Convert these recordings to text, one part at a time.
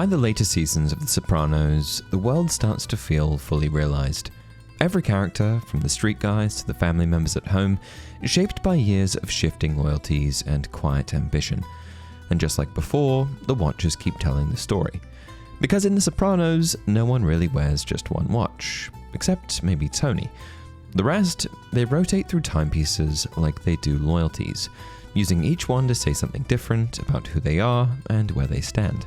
By the later seasons of The Sopranos, the world starts to feel fully realized. Every character, from the street guys to the family members at home, is shaped by years of shifting loyalties and quiet ambition. And just like before, the watchers keep telling the story. Because in The Sopranos, no one really wears just one watch, except maybe Tony. The rest, they rotate through timepieces like they do loyalties, using each one to say something different about who they are and where they stand.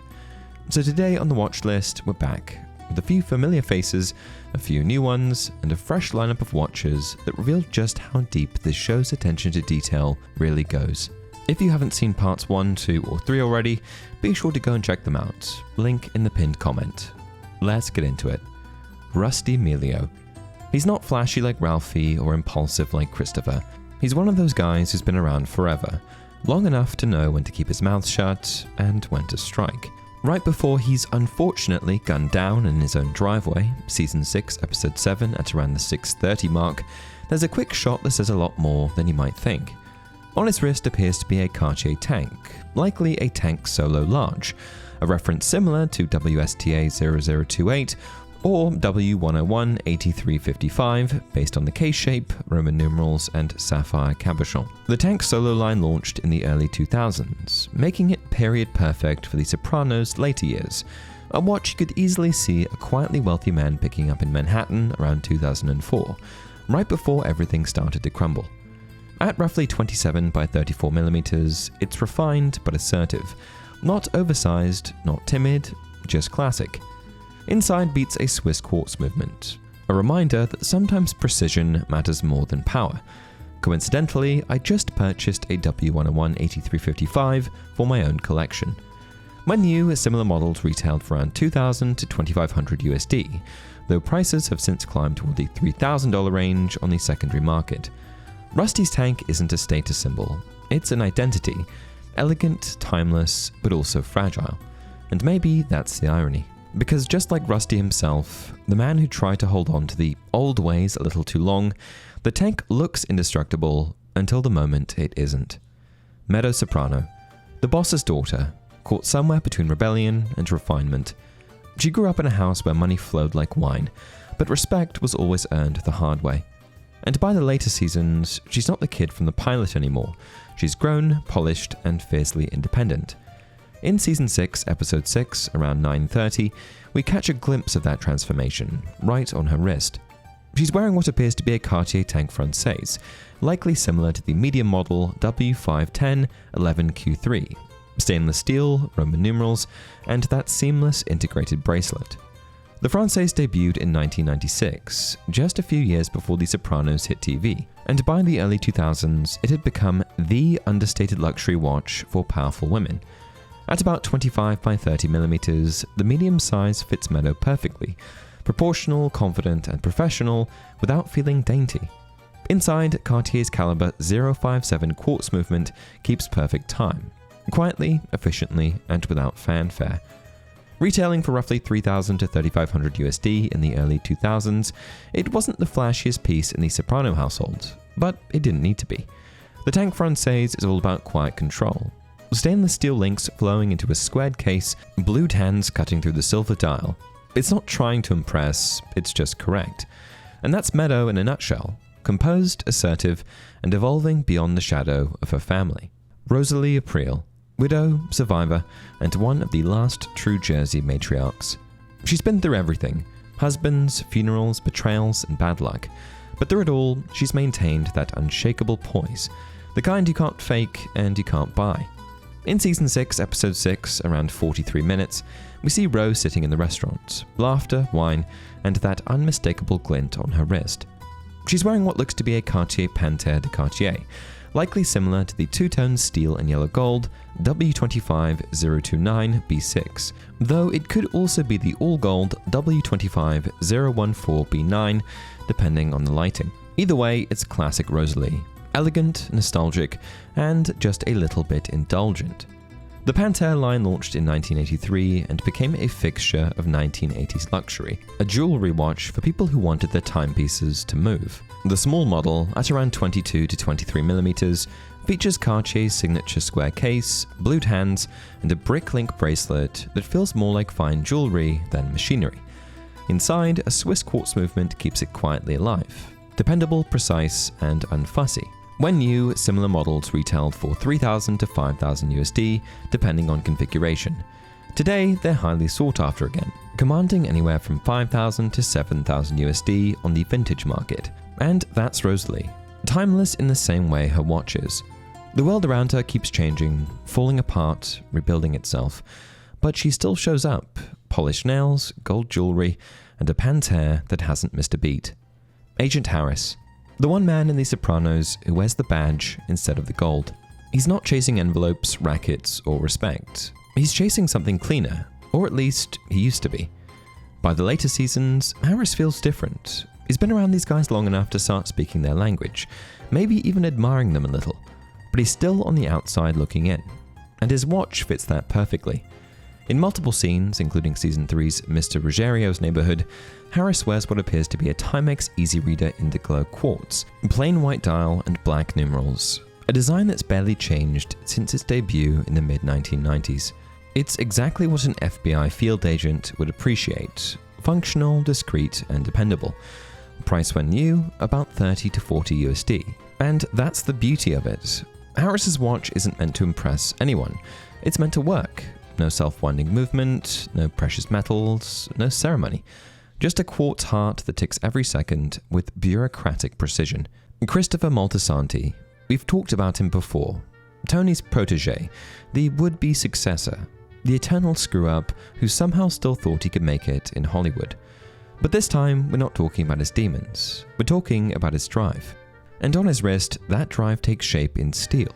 So today on the watch list, we're back with a few familiar faces, a few new ones, and a fresh lineup of watches that reveal just how deep this show's attention to detail really goes. If you haven't seen parts 1, 2, or 3 already, be sure to go and check them out. Link in the pinned comment. Let's get into it. Rusty Millio. He's not flashy like Ralphie or impulsive like Christopher. He's one of those guys who's been around forever, long enough to know when to keep his mouth shut and when to strike. Right before he's unfortunately gunned down in his own driveway, Season 6, Episode 7 at around the 6:30 mark, there's a quick shot that says a lot more than you might think. On his wrist appears to be a Cartier tank, likely a tank solo large, a reference similar to WSTA 0028 or W101 8355 based on the case shape, Roman numerals, and sapphire cabochon. The tank solo line launched in the early 2000s, making it period perfect for the Sopranos' later years, a watch you could easily see a quietly wealthy man picking up in Manhattan around 2004, right before everything started to crumble. At roughly 27 by 34 millimeters, it's refined but assertive, not oversized, not timid, just classic. Inside beats a Swiss quartz movement, a reminder that sometimes precision matters more than power. Coincidentally, I just purchased a W101 8355 for my own collection. When new, similar models retailed for around $2,000 to $2,500 USD, though prices have since climbed toward the $3,000 range on the secondary market. Rusty's tank isn't a status symbol, it's an identity, elegant, timeless, but also fragile. And maybe that's the irony. Because just like Rusty himself, the man who tried to hold on to the old ways a little too long, the tank looks indestructible until the moment it isn't. Meadow Soprano, the boss's daughter, caught somewhere between rebellion and refinement. She grew up in a house where money flowed like wine, but respect was always earned the hard way. And by the later seasons, she's not the kid from the pilot anymore. She's grown, polished, and fiercely independent. In Season 6, Episode 6, around 9:30, we catch a glimpse of that transformation, right on her wrist. She's wearing what appears to be a Cartier tank française, likely similar to the medium model W510 11Q3, stainless steel, Roman numerals, and that seamless integrated bracelet. The Française debuted in 1996, just a few years before The Sopranos hit TV, and by the early 2000s, it had become the understated luxury watch for powerful women. At about 25 by 30 millimeters, the medium size fits Meadow perfectly, proportional, confident, and professional without feeling dainty. Inside, Cartier's caliber 057 quartz movement keeps perfect time, quietly, efficiently, and without fanfare. Retailing for roughly $3,000 to $3,500 USD in the early 2000s, it wasn't the flashiest piece in the Soprano household, but it didn't need to be. The tank française is all about quiet control. Stainless steel links flowing into a squared case, blued hands cutting through the silver dial. It's not trying to impress, it's just correct. And that's Meadow in a nutshell, composed, assertive, and evolving beyond the shadow of her family. Rosalie Aprile, widow, survivor, and one of the last true Jersey matriarchs. She's been through everything: husbands, funerals, betrayals, and bad luck. But through it all, she's maintained that unshakable poise, the kind you can't fake and you can't buy. In Season 6, Episode 6, around 43 minutes, we see Rose sitting in the restaurant, laughter, wine, and that unmistakable glint on her wrist. She's wearing what looks to be a Cartier Panthere de Cartier, likely similar to the two-tone steel and yellow gold W25029B6, though it could also be the all-gold W25014B9, depending on the lighting. Either way, it's classic Rosalie. Elegant, nostalgic, and just a little bit indulgent. The Panthere line launched in 1983 and became a fixture of 1980s luxury, a jewelry watch for people who wanted their timepieces to move. The small model, at around 22 to 23 millimeters, features Cartier's signature square case, blued hands, and a brick-link bracelet that feels more like fine jewelry than machinery. Inside, a Swiss quartz movement keeps it quietly alive. Dependable, precise, and unfussy. When new, similar models retailed for $3,000 to $5,000 USD, depending on configuration. Today, they're highly sought after again, commanding anywhere from $5,000 to $7,000 USD on the vintage market. And that's Rosalie. Timeless in the same way her watch is. The world around her keeps changing, falling apart, rebuilding itself, but she still shows up, polished nails, gold jewelry, and a Panthere that hasn't missed a beat. Agent Harris. The one man in The Sopranos who wears the badge instead of the gold. He's not chasing envelopes, rackets, or respect. He's chasing something cleaner, or at least he used to be. By the later seasons, Harris feels different. He's been around these guys long enough to start speaking their language, maybe even admiring them a little, but he's still on the outside looking in, and his watch fits that perfectly. In multiple scenes, including Season 3's Mr. Ruggiero's Neighborhood, Harris wears what appears to be a Timex Easy Reader Indiglo quartz, plain white dial and black numerals, a design that's barely changed since its debut in the mid-1990s. It's exactly what an FBI field agent would appreciate: functional, discreet, and dependable. Price when new, about 30 to 40 USD. And that's the beauty of it. Harris's watch isn't meant to impress anyone. It's meant to work. No self-winding movement, no precious metals, no ceremony. Just a quartz heart that ticks every second with bureaucratic precision. Christopher Moltisanti. We've talked about him before. Tony's protege, the would-be successor, the eternal screw-up who somehow still thought he could make it in Hollywood. But this time, we're not talking about his demons. We're talking about his drive. And on his wrist, that drive takes shape in steel.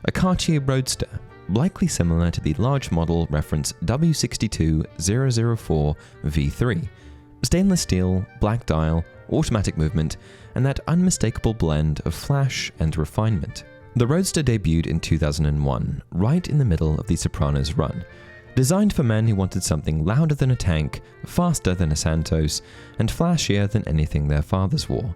A Cartier Roadster, likely similar to the large model reference W62004 V3. Stainless steel, black dial, automatic movement, and that unmistakable blend of flash and refinement. The Roadster debuted in 2001, right in the middle of the Sopranos run. Designed for men who wanted something louder than a tank, faster than a Santos, and flashier than anything their fathers wore.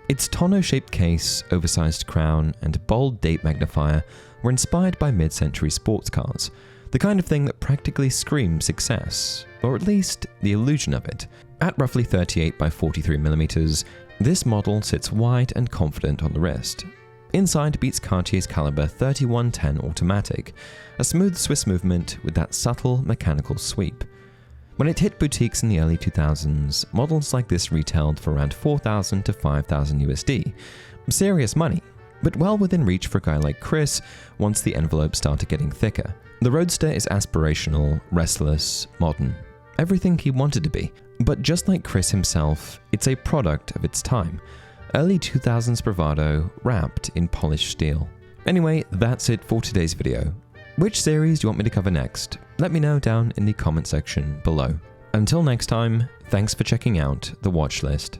Its tonneau-shaped case, oversized crown, and bold date magnifier were inspired by mid-century sports cars, the kind of thing that practically screams success, or at least the illusion of it. At roughly 38 by 43 millimeters, this model sits wide and confident on the wrist. Inside beats Cartier's caliber 3110 automatic, a smooth Swiss movement with that subtle mechanical sweep. When it hit boutiques in the early 2000s, models like this retailed for around $4,000 to $5,000 USD. Serious money, but well within reach for a guy like Chris once the envelope started getting thicker. The Roadster is aspirational, restless, modern. Everything he wanted to be. But just like Chris himself, it's a product of its time. Early 2000s bravado wrapped in polished steel. Anyway, that's it for today's video. Which series do you want me to cover next? Let me know down in the comment section below. Until next time, thanks for checking out the watch list.